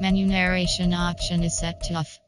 Menu narration option is set to off.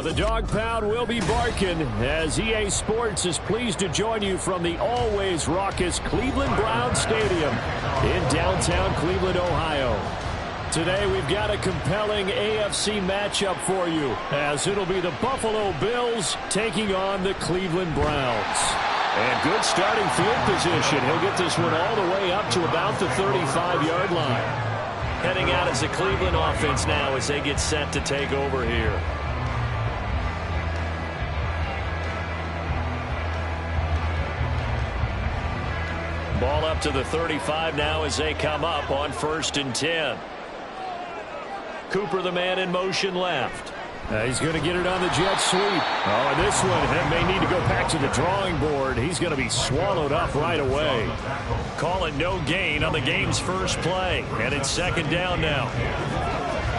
The dog pound will be barking as EA Sports is pleased to join you from the always raucous Cleveland Browns Stadium in downtown Cleveland, Ohio. Today we've got a compelling AFC matchup for you as it'll be the Buffalo Bills taking on the Cleveland Browns. And good starting field position. He'll get this one all the way up to about the 35-yard line. Heading out as a Cleveland offense now as they get set to take over here. Ball up to the 35 now as they come up on 1st and 10. Cooper, the man in motion left. He's going to get it on the jet sweep. Oh, and this one may need to go back to the drawing board. He's going to be swallowed up right away. Call it no gain on the game's first play. And it's 2nd down now.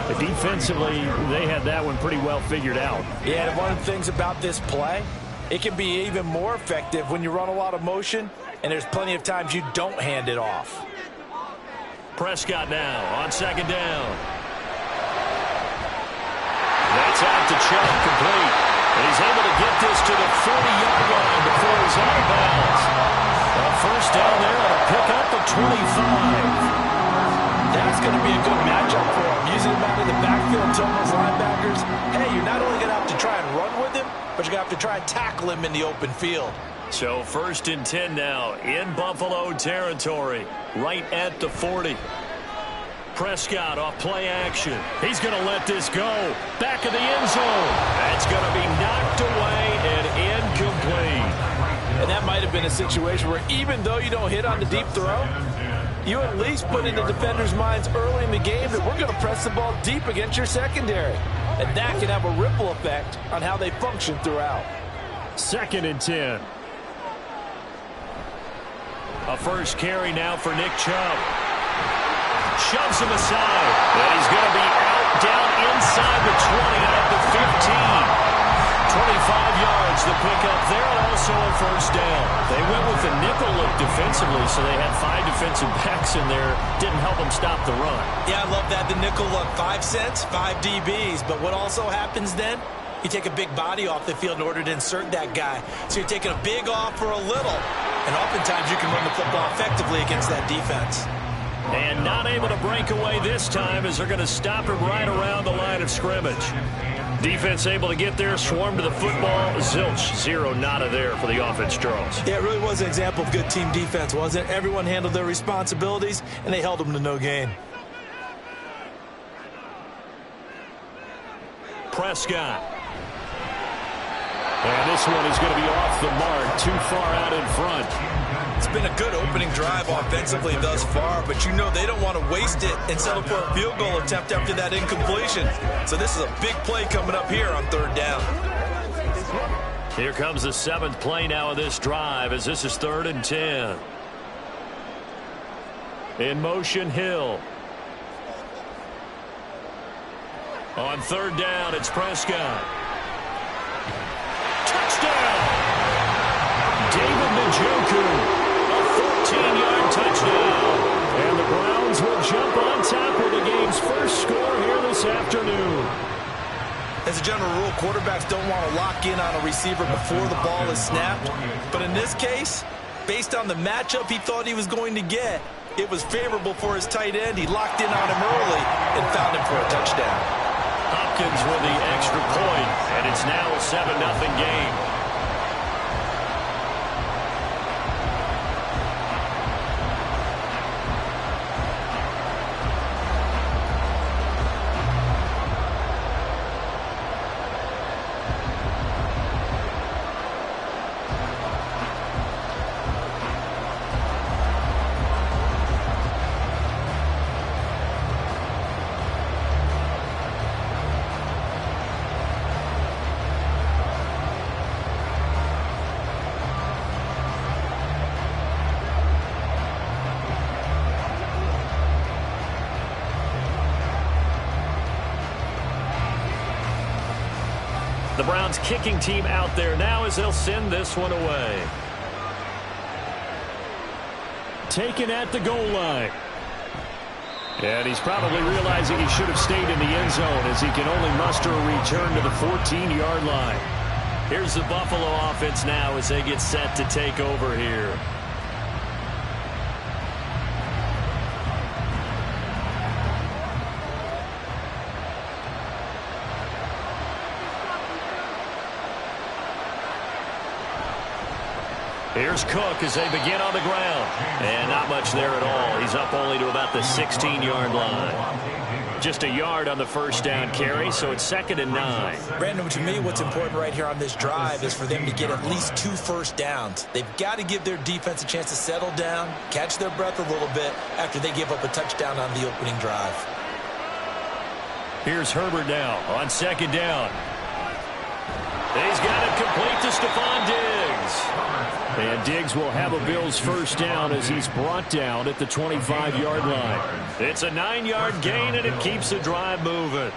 But defensively, they had that one pretty well figured out. Yeah, and one of the things about this play, it can be even more effective when you run a lot of motion, and there's plenty of times you don't hand it off. Prescott now on 2nd down. That's out to Chubb, complete. And he's able to get this to the 40-yard line before he's out of bounds. On 1st down there on a pickup of 25. That's going to be a good matchup for him. Using him out of the backfield, telling those linebackers, hey, you're not only going to have to try and run with him, but you're going to have to try and tackle him in the open field. So 1st and 10 now in Buffalo territory, right at the 40. Prescott off play action. He's going to let this go. Back of the end zone. That's going to be knocked away and incomplete. And that might have been a situation where even though you don't hit on the deep throw, you at least put in the defenders' minds early in the game that we're going to press the ball deep against your secondary. And that can have a ripple effect on how they function throughout. 2nd and 10. A first carry now for Nick Chubb. Shoves him aside. And he's going to be out down inside the 20 at the 15. 25 yards the pickup there, and also a 1st down. They went with the nickel look defensively, so they had 5 defensive backs in there. Didn't help them stop the run. Yeah, I love that. The nickel look, 5 cents, 5 DBs. But what also happens then? You take a big body off the field in order to insert that guy. So you're taking a big off for a little. And oftentimes you can run the football effectively against that defense. And not able to break away this time as they're going to stop him right around the line of scrimmage. Defense able to get there, swarm to the football. Zilch, 0 nada there for the offense, Charles. Yeah, it really was an example of good team defense, wasn't it? Everyone handled their responsibilities, and they held them to no gain. Prescott. And this one is going to be off the mark, too far out in front. It's been a good opening drive offensively thus far, but you know they don't want to waste it and settle for a field goal attempt after that incompletion. So this is a big play coming up here on 3rd down. Here comes the 7th play now of this drive as this is 3rd and 10. In motion, Hill. On 3rd down, it's Prescott. Touchdown! David Njoku. 14-yard touchdown. And the Browns will jump on top with the game's first score here this afternoon. As a general rule, quarterbacks don't want to lock in on a receiver before the ball is snapped. But in this case, based on the matchup he thought he was going to get, it was favorable for his tight end. He locked in on him early and found him for a touchdown. Hopkins with the extra point, and it's now a 7-0 game. The Browns kicking team out there now as they'll send this one away. Taken at the goal line. And he's probably realizing he should have stayed in the end zone as he can only muster a return to the 14-yard line. Here's the Buffalo offense now as they get set to take over here. Here's Cook as they begin on the ground. And not much there at all. He's up only to about the 16-yard line. Just a yard on the first down carry, so it's 2nd and 9. Brandon, to me, what's important right here on this drive is for them to get at least 2 first downs. They've got to give their defense a chance to settle down, catch their breath a little bit after they give up a touchdown on the opening drive. Here's Herbert now on 2nd down. He's got it complete to Stephon Diggs. And Diggs will have a Bills first down as he's brought down at the 25-yard line. It's a 9-yard gain, and it keeps the drive moving.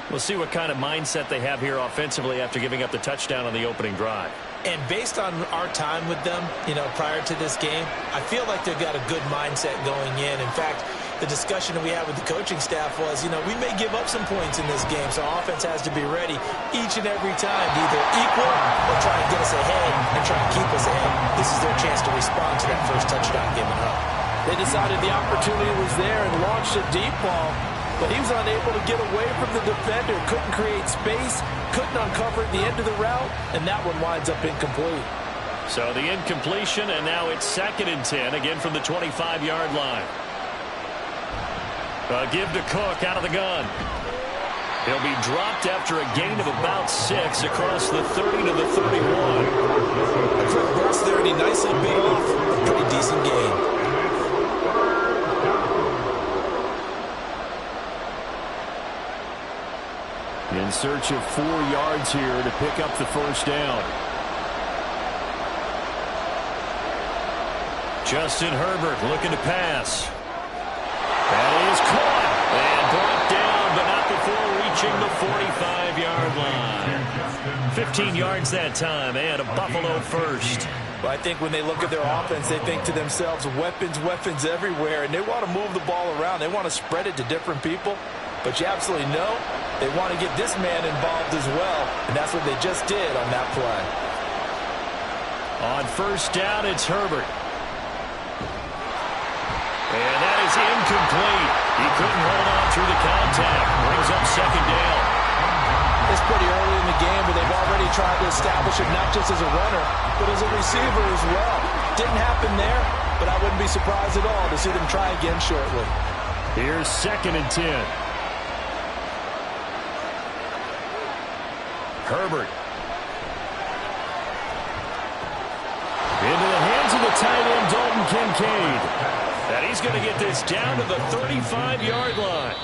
We'll see what kind of mindset they have here offensively after giving up the touchdown on the opening drive. And based on our time with them, prior to this game, I feel like they've got a good mindset going in. In fact, the discussion that we had with the coaching staff was, we may give up some points in this game, so offense has to be ready each and every time to either equal or try and get us ahead and try and keep us ahead. This is their chance to respond to that first touchdown given up. They decided the opportunity was there and launched a deep ball, but he was unable to get away from the defender, couldn't create space, couldn't uncover the end of the route, and that one winds up incomplete. So the incompletion, and now it's 2nd and 10, again from the 25-yard line. Give to Cook out of the gun. He'll be dropped after a gain of about 6 across the 30 to the 31. A quick burst there, and he nicely bit off a pretty decent gain. In search of 4 yards here to pick up the first down. Justin Herbert looking to pass. That is caught and brought down, but not before reaching the 45-yard line. 15 yards that time, and a Buffalo first. Well, I think when they look at their offense, they think to themselves, weapons, weapons everywhere, and they want to move the ball around. They want to spread it to different people, but you absolutely know they want to get this man involved as well, and that's what they just did on that play. On first down, it's Herbert. And that is incomplete. He couldn't hold on through the contact. Brings up 2nd down. It's pretty early in the game, but they've already tried to establish it not just as a runner, but as a receiver as well. Didn't happen there, but I wouldn't be surprised at all to see them try again shortly. Here's 2nd and 10. Herbert. Into the hands of the tight end, Dalton Kincaid. And he's going to get this down to the 35-yard line.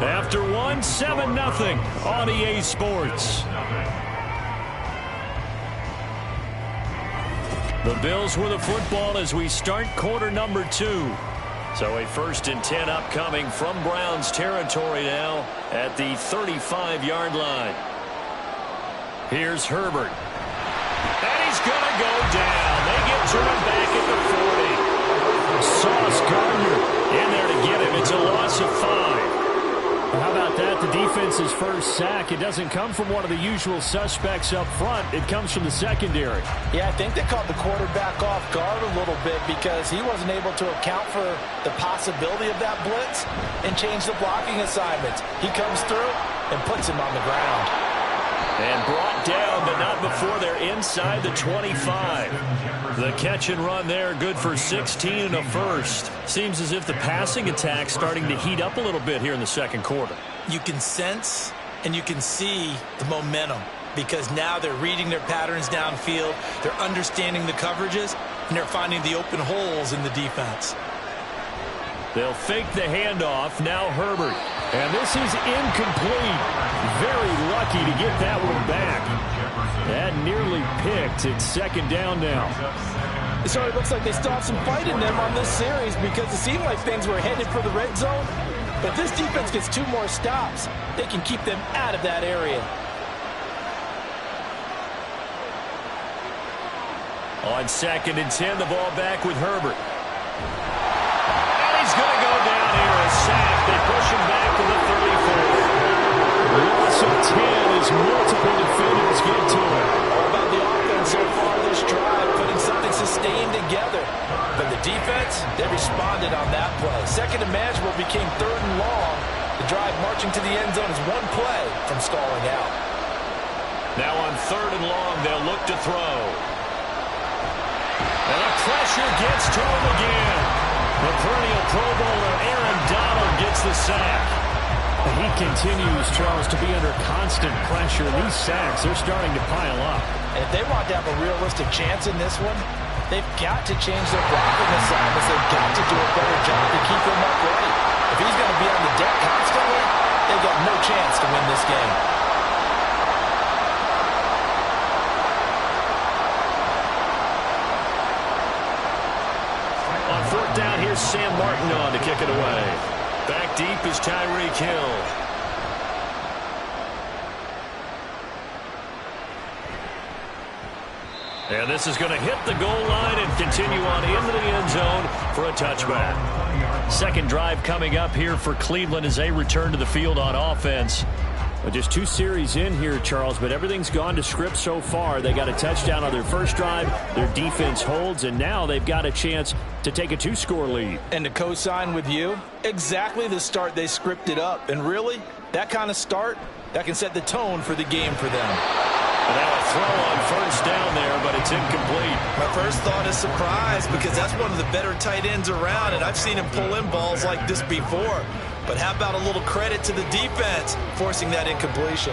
After one, 7-0 on EA Sports. The Bills with the football as we start quarter number 2. So a 1st and 10 upcoming from Browns territory now at the 35-yard line. Here's Herbert. And he's going to go down. They get to him back at the 40. Sauce Gardner in there to get him. It's a loss of 5. How about that? The defense's first sack. It doesn't come from one of the usual suspects up front. It comes from the secondary. Yeah, I think they caught the quarterback off guard a little bit because he wasn't able to account for the possibility of that blitz and change the blocking assignments. He comes through and puts him on the ground. And brought down, but not before they're inside the 25. The catch and run there, good for 16 and a first. Seems as if the passing attack's starting to heat up a little bit here in the second quarter. You can sense and you can see the momentum because now they're reading their patterns downfield, they're understanding the coverages, and they're finding the open holes in the defense. They'll fake the handoff. Now Herbert. And this is incomplete. Very lucky to get that one back. That nearly picked. It's 2nd down now. It certainly looks like they still have some fight in them on this series because it seemed like things were headed for the red zone. But if this defense gets 2 more stops, they can keep them out of that area. On 2nd and 10, the ball back with Herbert. He's going to go down here, a sack. They push him back to the 34. Loss of 10 as multiple defenders get to him. All about the offense so far this drive, putting something sustained together. But the defense, they responded on that play. Second and manageable became third and long. The drive marching to the end zone is one play from stalling out. Now on third and long, they'll look to throw. And the pressure gets to him again. The perennial Pro Bowler Aaron Donald gets the sack. He continues, Charles, to be under constant pressure. These sacks, they're starting to pile up. And if they want to have a realistic chance in this one, they've got to change their blocking assignments. They've got to do a better job to keep him upright. If he's going to be on the deck constantly, they've got no chance to win this game. On fourth down, here's Sam Martin on to kick it away. Back deep is Tyreek Hill. And this is going to hit the goal line and continue on into the end zone for a touchback. Second drive coming up here for Cleveland as they return to the field on offense. Well, just 2 series in here, Charles, but everything's gone to script so far. They got a touchdown on their first drive. Their defense holds, and now they've got a chance to take a 2-score lead. And to co-sign with you, exactly the start they scripted up. And really, that kind of start, that can set the tone for the game for them. And now a throw on first down there, but it's incomplete. My first thought is surprise, because that's one of the better tight ends around, and I've seen him pull in balls like this before. But how about a little credit to the defense forcing that incompletion?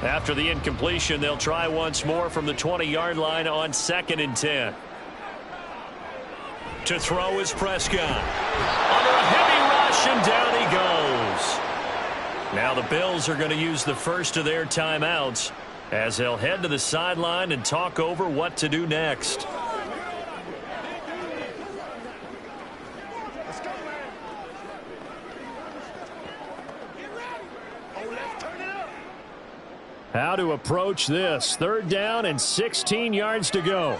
After the incompletion, they'll try once more from the 20-yard line on 2nd and 10. To throw is Prescott. Under a heavy rush, and down he goes. Now the Bills are going to use the first of their timeouts as they'll head to the sideline and talk over what to do next. How to approach this. 3rd down and 16 yards to go.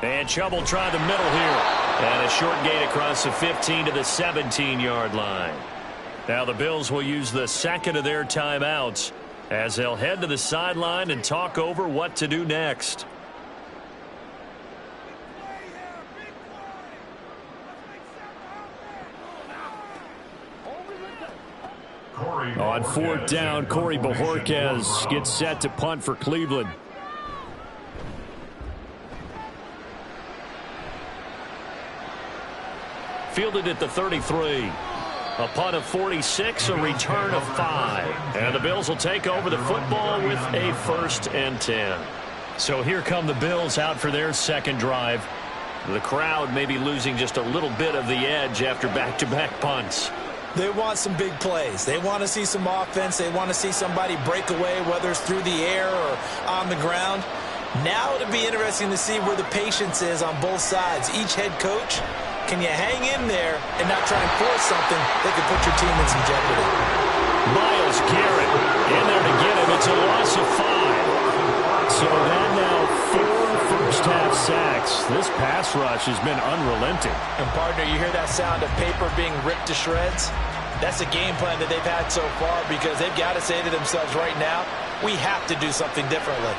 And trouble trying to middle here. And a short gain across the 15 to the 17-yard line. Now the Bills will use the second of their timeouts as they'll head to the sideline and talk over what to do next. On 4th down, Corey Bojorquez gets set to punt for Cleveland. Fielded at the 33. A punt of 46, a return of 5. And the Bills will take over the football with a 1st and 10. So here come the Bills out for their second drive. The crowd may be losing just a little bit of the edge after back-to-back punts. They want some big plays. They want to see some offense. They want to see somebody break away, whether it's through the air or on the ground. Now it'll be interesting to see where the patience is on both sides. Each head coach, can you hang in there and not try and force something that could put your team in some jeopardy? Myles Garrett in there to get him. It's a loss of 5. So that now 4 first-half sacks. This pass rush has been unrelenting. And, partner, you hear that sound of paper being ripped to shreds? That's a game plan that they've had so far because they've got to say to themselves right now, we have to do something differently.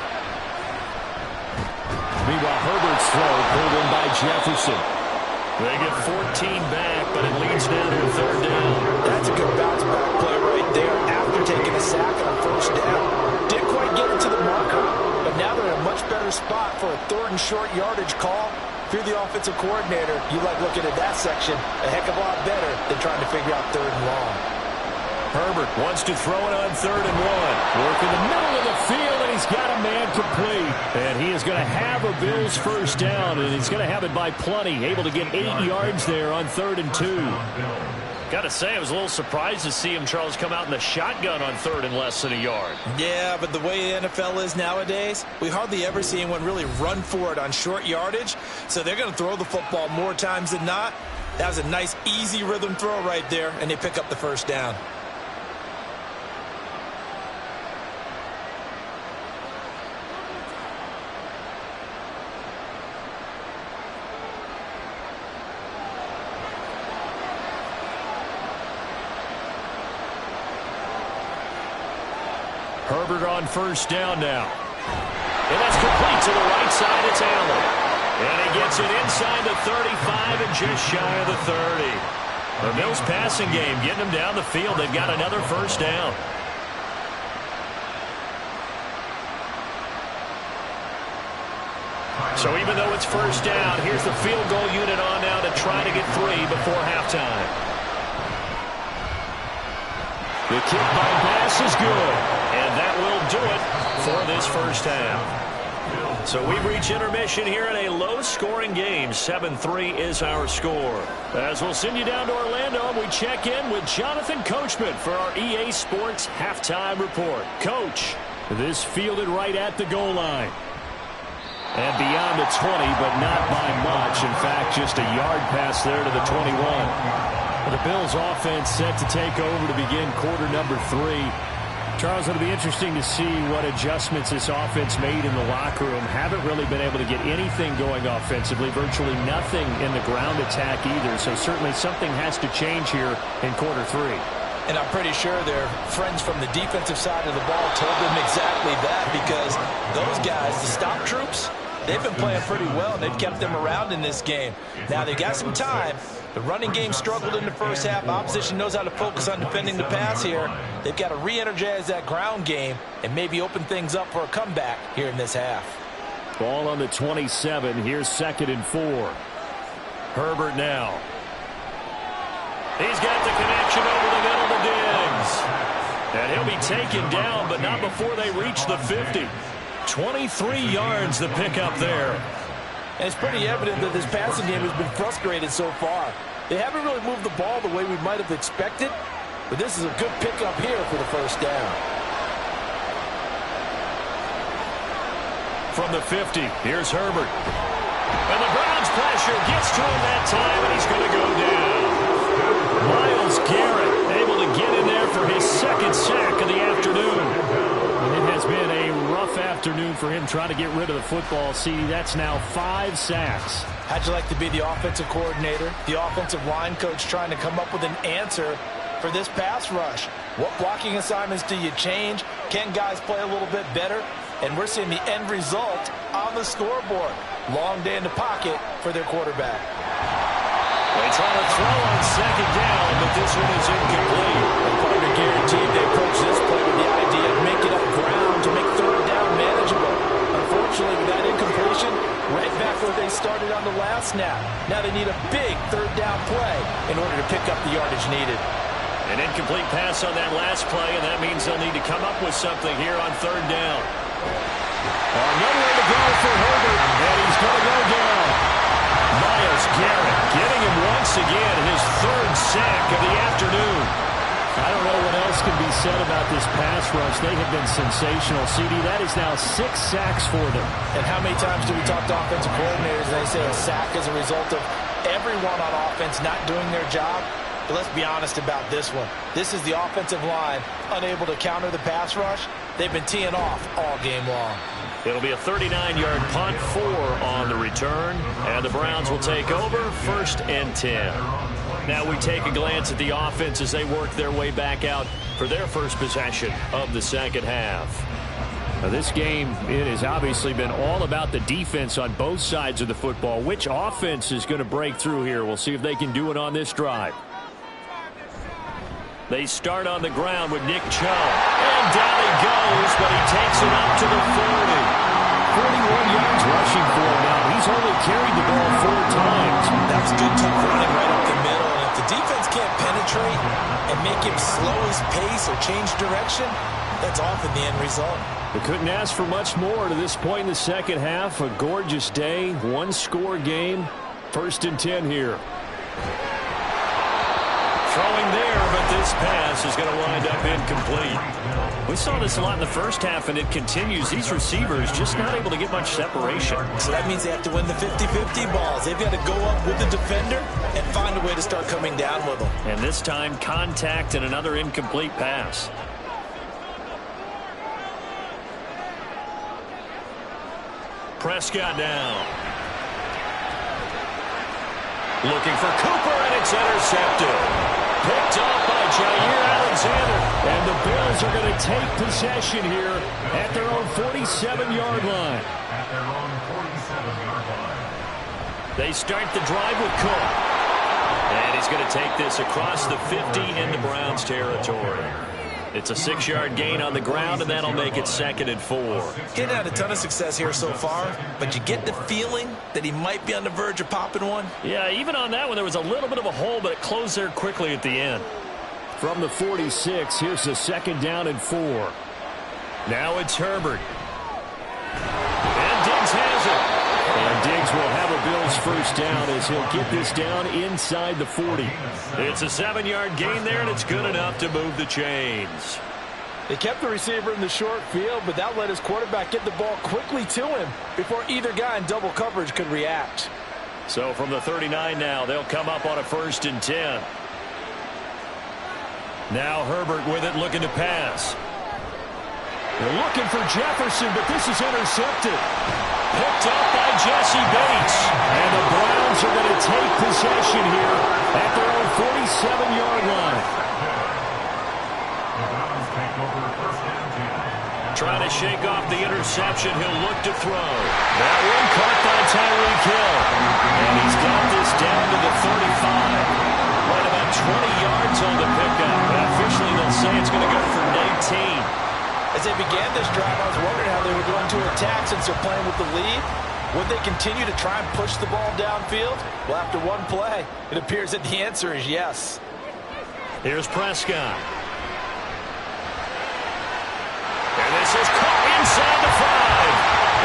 Meanwhile, Herbert's throw pulled in by Jefferson. They get 14 back, but it leads now to a 3rd down. That's a good bounce-back play right there after taking a sack on 1st down. Didn't quite get it to the marker, but now they're in a much better spot for a 3rd and short yardage call. If you're the offensive coordinator, you like looking at that section a heck of a lot better than trying to figure out 3rd and long. Herbert wants to throw it on 3rd and 1. Work in the middle of the field, and he's got a man complete. And he is going to have a Bills first down, and he's going to have it by plenty. Able to get 8 yards there on 3rd and 2. Got to say, I was a little surprised to see him, Charles, come out in the shotgun on 3rd and less than a yard. Yeah, but the way the NFL is nowadays, we hardly ever see anyone really run for it on short yardage. So they're going to throw the football more times than not. That was a nice, easy rhythm throw right there, and they pick up the first down. Herbert on first down now. And that's complete to the right side. It's Allen. And he gets it inside the 35 and just shy of the 30. The Bills passing game getting them down the field. They've got another first down. So even though it's first down, here's the field goal unit on now to try to get 3 before halftime. The kick by pass is good, and that will do it for this first half. So we've reached intermission here in a low-scoring game. 7-3 is our score. As we'll send you down to Orlando, we check in with Jonathan Coachman for our EA Sports halftime report. Coach, this fielded right at the goal line. And beyond the 20, but not by much. In fact, just a yard pass there to the 21. The Bills offense set to take over to begin quarter number 3. Charles, it'll be interesting to see what adjustments this offense made in the locker room. Haven't really been able to get anything going offensively. Virtually nothing in the ground attack either. So certainly something has to change here in quarter 3. And I'm pretty sure their friends from the defensive side of the ball told them exactly that, because those guys, the stop troops, they've been playing pretty well, and they've kept them around in this game. Now, they got some time. The running game struggled in the first half. Opposition knows how to focus on defending the pass here. They've got to re-energize that ground game and maybe open things up for a comeback here in this half. Ball on the 27. Here's 2nd and 4. Herbert now. He's got the connection over the middle to Diggs. And he'll be taken down, but not before they reach the 50. 23 yards the pickup there. And it's pretty evident that this passing game has been frustrated so far. They haven't really moved the ball the way we might have expected, but this is a good pickup here for the first down. From the 50, here's Herbert. And the Browns pressure gets to him that time, and he's going to go down. Myles Garrett able to get in there for his 2nd sack of the afternoon. It has been a rough afternoon for him trying to get rid of the football. See, that's now 5 sacks. How'd you like to be the offensive coordinator, the offensive line coach, trying to come up with an answer for this pass rush? What blocking assignments do you change? Can guys play a little bit better? And we're seeing the end result on the scoreboard. Long day in the pocket for their quarterback. They try to throw on 2nd down, but this one is incomplete. And partner guaranteed they approach this play with the idea of making up ground to make 3rd down manageable. Unfortunately, with that incompletion, right back where they started on the last snap. Now they need a big 3rd down play in order to pick up the yardage needed. An incomplete pass on that last play, and that means they'll need to come up with something here on 3rd down. Nowhere to go for Herbert, and he's going to go down. Myles Garrett getting him once again, his 3rd sack of the afternoon. I don't know what else can be said about this pass rush. They have been sensational. CD, that is now 6 sacks for them. And how many times do we talk to offensive coordinators and they say a sack is a result of everyone on offense not doing their job? But let's be honest about this one. This is the offensive line unable to counter the pass rush. They've been teeing off all game long. It'll be a 39-yard punt, 4 on the return, and the Browns will take over 1st and 10. Now we take a glance at the offense as they work their way back out for their first possession of the 2nd half. Now this game, it has obviously been all about the defense on both sides of the football. Which offense is going to break through here? We'll see if they can do it on this drive. They start on the ground with Nick Chubb. And down he goes, but he takes it up to the 40. 41 yards rushing for him now. He's only carried the ball 4 times. That's good tough running right up the middle. And if the defense can't penetrate and make him slow his pace or change direction, that's often the end result. They couldn't ask for much more to this point in the 2nd half. A gorgeous day, 1-score game. 1st and 10 here. Throwing there, but this pass is going to wind up incomplete. We saw this a lot in the first half, and it continues. These receivers just not able to get much separation. So that means they have to win the 50-50 balls. They've got to go up with the defender and find a way to start coming down with them. And this time, contact and another incomplete pass. Prescott now. Looking for Cooper, and it's intercepted. Picked up by Jair Alexander. And the Bills are going to take possession here at their own 47-yard line. They start the drive with Cook. And he's going to take this across the 50 into Browns territory. It's a 6-yard gain on the ground, and that'll make it 2nd and 4. He hadn't had a ton of success here so far, but you get the feeling that he might be on the verge of popping one. Yeah, even on that one, there was a little bit of a hole, but it closed there quickly at the end. From the 46, here's the 2nd down and 4. Now it's Herbert. And Diggs has it. And Diggs will have a Bills first down as he'll get this down inside the 40. It's a 7-yard gain there, and it's good enough to move the chains. They kept the receiver in the short field, but that let his quarterback get the ball quickly to him before either guy in double coverage could react. So from the 39 now, they'll come up on a 1st and 10. Now Herbert with it, looking to pass. They're looking for Jefferson, but this is intercepted. Picked up by Jesse Bates. And the Browns are going to take possession here at their own 47-yard line. Trying to shake off the interception. He'll look to throw. That one caught by Tyreek Hill. And he's got this down to the 35. Right about 20 yards on the pickup. And officially they'll say it's going to go for 19. As they began this drive, I was wondering how they were going to attack since they're playing with the lead. Would they continue to try and push the ball downfield? Well, after one play, it appears that the answer is yes. Here's Prescott. And this is caught inside the 5.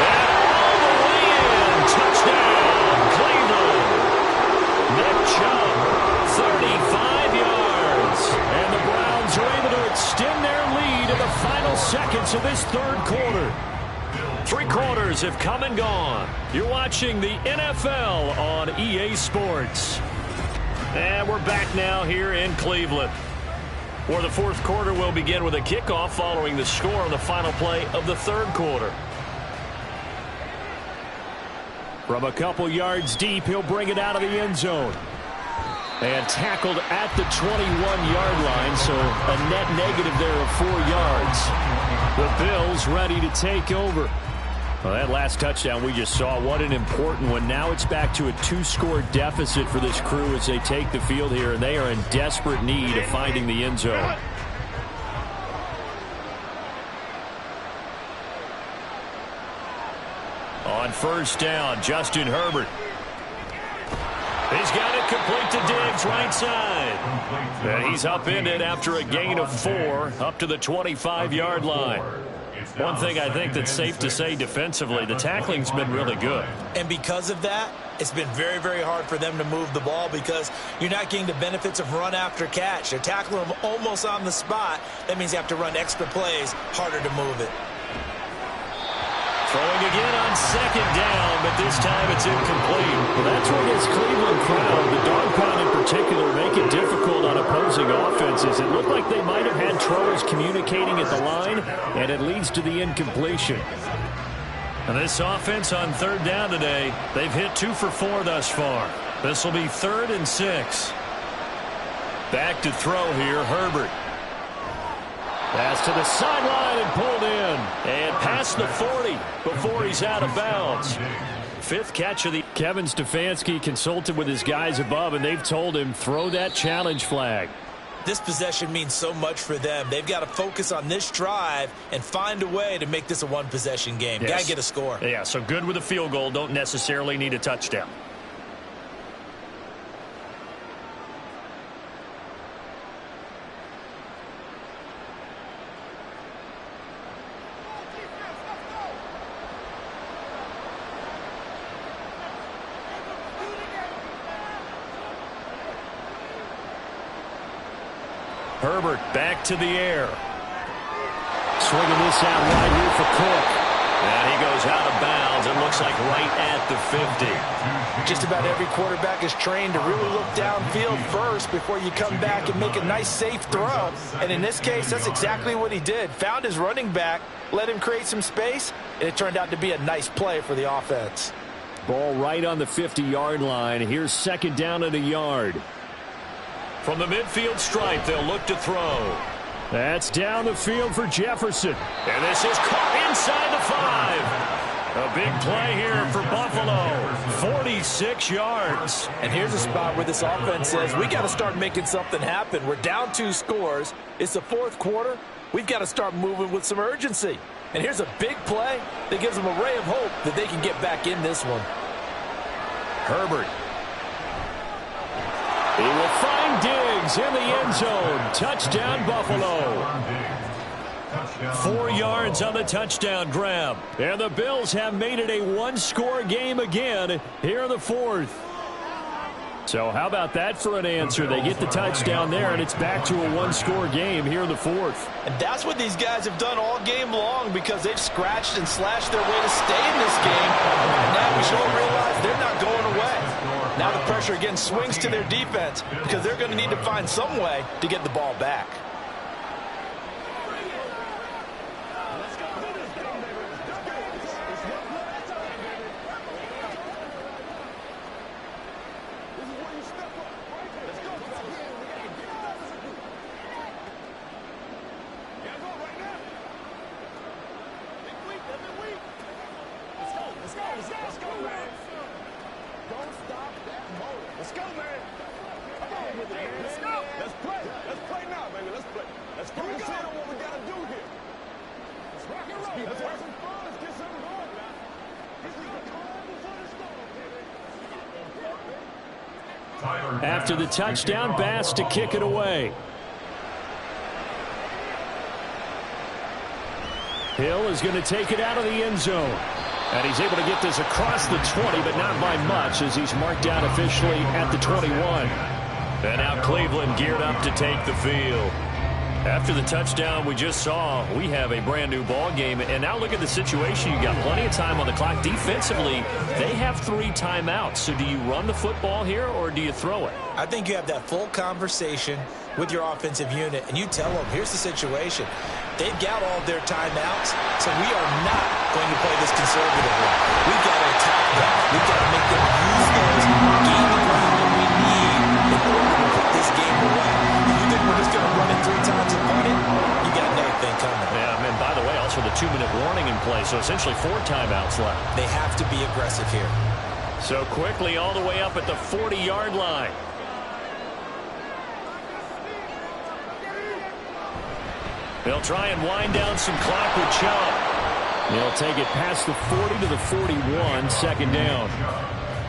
And all the way in. Touchdown, Cleveland. Nick Chubb, 35 yards. And the Browns are able to extend their lead in the final seconds of this 3rd quarter. 3 quarters have come and gone. You're watching the NFL on EA Sports. And we're back now here in Cleveland, where the 4th quarter will begin with a kickoff following the score on the final play of the 3rd quarter. From a couple yards deep, he'll bring it out of the end zone. And tackled at the 21-yard line, so a net negative there of 4 yards. The Bills ready to take over. Well, that last touchdown we just saw, what an important one. Now it's back to a 2-score deficit for this crew as they take the field here, and they are in desperate need of finding the end zone. On 1st down, Justin Herbert. He's got it complete to Diggs, right side. And he's upended after a gain of 4 up to the 25-yard line. One thing I think that's safe to say defensively, the tackling's been really good. And because of that, it's been very, very hard for them to move the ball because you're not getting the benefits of run after catch. They're tackling them almost on the spot. That means you have to run extra plays, harder to move it. Throwing again on 2nd down, but this time it's incomplete. Well, that's where this Cleveland crowd, the dog pound in particular, make it difficult on opposing offenses. It looked like they might have had troubles communicating at the line, and it leads to the incompletion. And this offense on 3rd down today, they've hit 2 for 4 thus far. This will be 3rd and 6. Back to throw here, Herbert. Pass to the sideline and pulled in. And past the 40 before he's out of bounds. 5th catch of the... Kevin Stefanski consulted with his guys above, and they've told him, throw that challenge flag. This possession means so much for them. They've got to focus on this drive and find a way to make this a 1-possession game. Yes. Got to get a score. Yeah, so good with a field goal. Don't necessarily need a touchdown. Herbert back to the air. Swinging this out right here for Cook. And he goes out of bounds and looks like right at the 50. Just about every quarterback is trained to really look downfield first before you come back and make a nice, safe throw. And in this case, that's exactly what he did. Found his running back, let him create some space, and it turned out to be a nice play for the offense. Ball right on the 50-yard line. Here's 2nd down and a yard. From the midfield stripe, they'll look to throw. That's down the field for Jefferson. And this is caught inside the 5. A big play here for Buffalo. 46 yards. And here's a spot where this offense says, we got to start making something happen. We're down 2 scores. It's the 4th quarter. We've got to start moving with some urgency. And here's a big play that gives them a ray of hope that they can get back in this one. Herbert. He will find Diggs in the end zone. Touchdown, Buffalo. 4 yards on the touchdown grab. And the Bills have made it a 1-score game again here in the 4th. So how about that for an answer? They get the touchdown there, and it's back to a 1-score game here in the 4th. And that's what these guys have done all game long, because they've scratched and slashed their way to stay in this game. And now we should all realize they're not going away. Now the pressure again swings to their defense, because they're going to need to find some way to get the ball back. After the touchdown, Bass to kick it away. Hill is going to take it out of the end zone. And he's able to get this across the 20, but not by much, as he's marked down officially at the 21. And now Cleveland geared up to take the field. After the touchdown we just saw, we have a brand new ball game. And now look at the situation. You got plenty of time on the clock. Defensively, they have 3 timeouts. So do you run the football here, or do you throw it? I think you have that full conversation with your offensive unit, and you tell them, here's the situation. They've got all of their timeouts, so we are not going to play this conservatively. We've got to attack them. We've got to make them use those game plan that we need in order to put this game away. You think we're just going to run it 3 times and punt it? You got another thing coming. Yeah, and by the way, also the 2-minute warning in play, so essentially 4 timeouts left. They have to be aggressive here. So quickly all the way up at the 40-yard line. They'll try and wind down some clock with Chubb. They'll take it past the 40 to the 41, second down.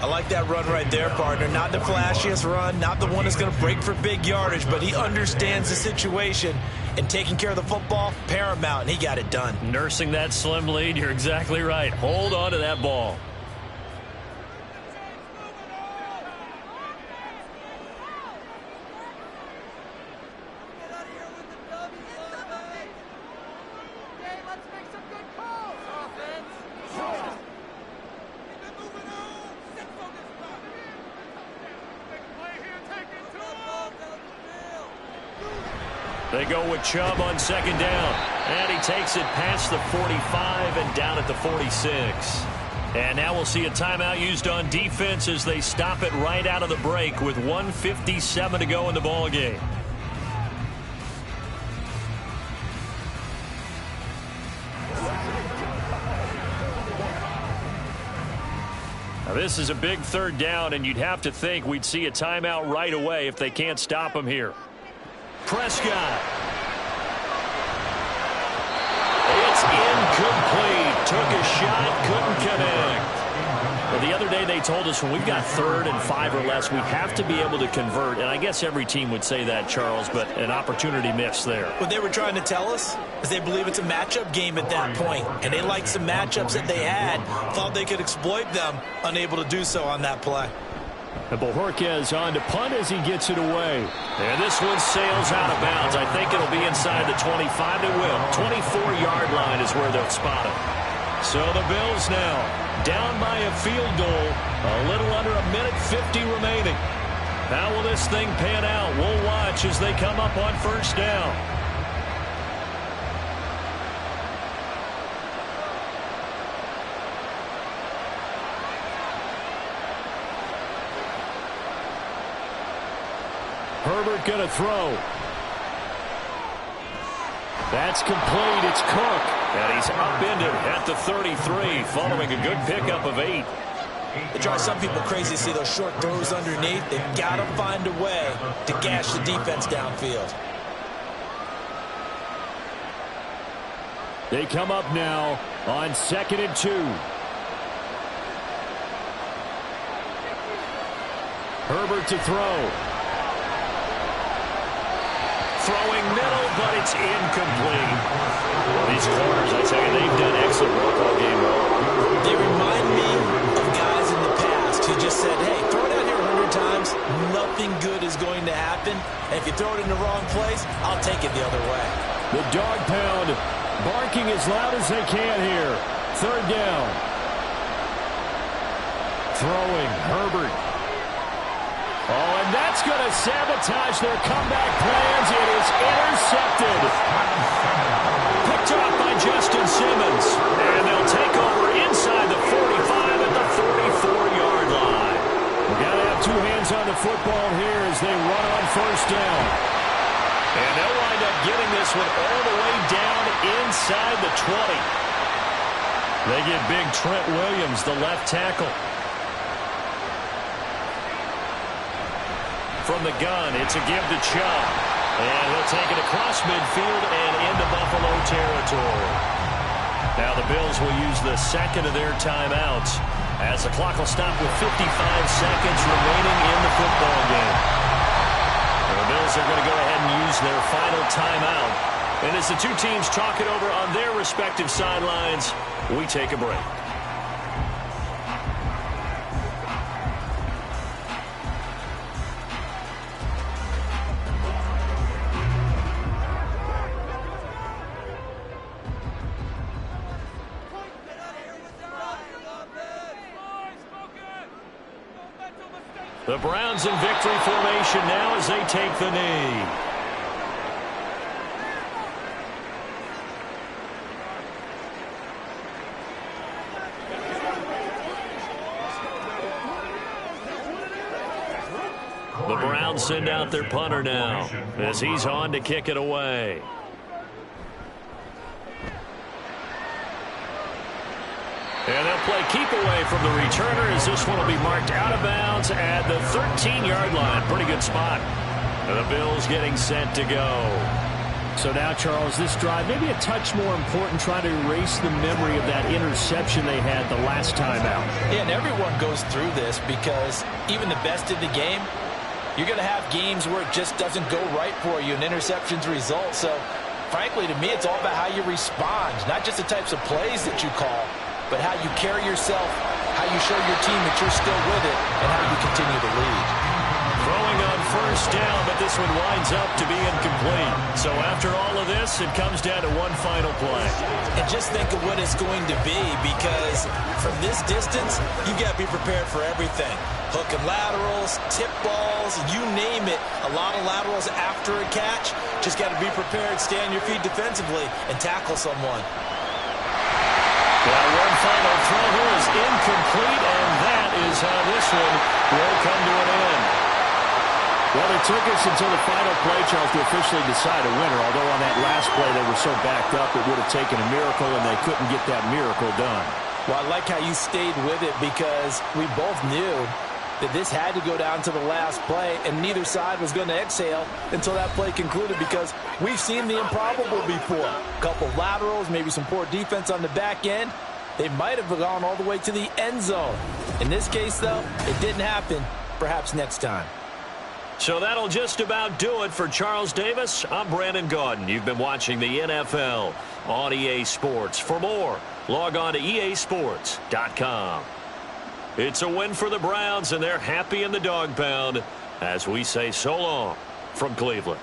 I like that run right there, partner. Not the flashiest run, not the one that's going to break for big yardage, but he understands the situation, and taking care of the football, paramount, and he got it done. Nursing that slim lead, you're exactly right. Hold on to that ball. They go with Chubb on second down. And he takes it past the 45 and down at the 46. And now we'll see a timeout used on defense as they stop it right out of the break with 1:57 to go in the ball game. Now this is a big third down, and you'd have to think we'd see a timeout right away if they can't stop him here. Prescott. It's incomplete. Took a shot, couldn't connect. Well, the other day they told us when we've got 3rd and 5 or less, we have to be able to convert. And I guess every team would say that, Charles, but an opportunity missed there. What they were trying to tell us is they believe it's a matchup game at that point. And they liked some matchups that they had, thought they could exploit them, unable to do so on that play. And Bojorquez on to punt as he gets it away. And this one sails out of bounds. I think it'll be inside the 25. It will. 24-yard line is where they'll spot it. So the Bills now down by a field goal. A little under a minute 50 remaining. How will this thing pan out? We'll watch as they come up on first down. Herbert going to throw. That's complete. It's Cook. And he's upended at the 33 following a good pickup of 8. It drives some people crazy to see those short throws underneath. They've got to find a way to gash the defense downfield. They come up now on 2nd and 2. Herbert to throw. Throwing middle, but it's incomplete. Well, these corners, I tell you, they've done excellent work all game long. They remind me of guys in the past who just said, hey, throw it out here 100 times, nothing good is going to happen. And if you throw it in the wrong place, I'll take it the other way. The dog pound barking as loud as they can here. 3rd down. Throwing, Herbert. Oh, and that's going to sabotage their comeback plans. It is intercepted. Picked off by Justin Simmons. And they'll take over inside the 45 at the 44-yard line. We've got to have 2 hands on the football here as they run on 1st down. And they'll wind up getting this one all the way down inside the 20. They get big Trent Williams, the left tackle. From the gun, it's a give to Chubb. And he'll take it across midfield and into Buffalo territory. Now the Bills will use the 2nd of their timeouts as the clock will stop with 55 seconds remaining in the football game. And the Bills are going to go ahead and use their final timeout. And as the 2 teams talk it over on their respective sidelines, we take a break. The Browns in victory formation now as they take the knee. The Browns send out their punter now as he's on to kick it away. And they'll play keep away from the returner as this one will be marked out of bounds at the 13-yard line. Pretty good spot. And the Bills getting set to go. So now, Charles, this drive maybe a touch more important, trying to erase the memory of that interception they had the last time out. Yeah, and everyone goes through this because even the best in the game, you're going to have games where it just doesn't go right for you and interceptions result. So, frankly, to me, it's all about how you respond, not just the types of plays that you call, but how you carry yourself, how you show your team that you're still with it, and how you continue to lead. Throwing on 1st down, but this one winds up to be incomplete. So after all of this, it comes down to one final play. And just think of what it's going to be, because from this distance, you got to be prepared for everything. Hook and laterals, tip balls, you name it. A lot of laterals after a catch. Just got to be prepared, stay on your feet defensively, and tackle someone. Well, one final throw here is incomplete, and that is how this one will come to an end. Well, it took us until the final play, Charles, to officially decide a winner. Although on that last play they were so backed up, it would have taken a miracle, and they couldn't get that miracle done. Well, I like how you stayed with it, because we both knew that this had to go down to the last play, and neither side was going to exhale until that play concluded, because we've seen the improbable before. A couple laterals, maybe some poor defense on the back end. They might have gone all the way to the end zone. In this case, though, it didn't happen. Perhaps next time. So that'll just about do it for Charles Davis. I'm Brandon Gaudin. You've been watching the NFL on EA Sports. For more, log on to easports.com. It's a win for the Browns, and they're happy in the dog pound as we say so long from Cleveland.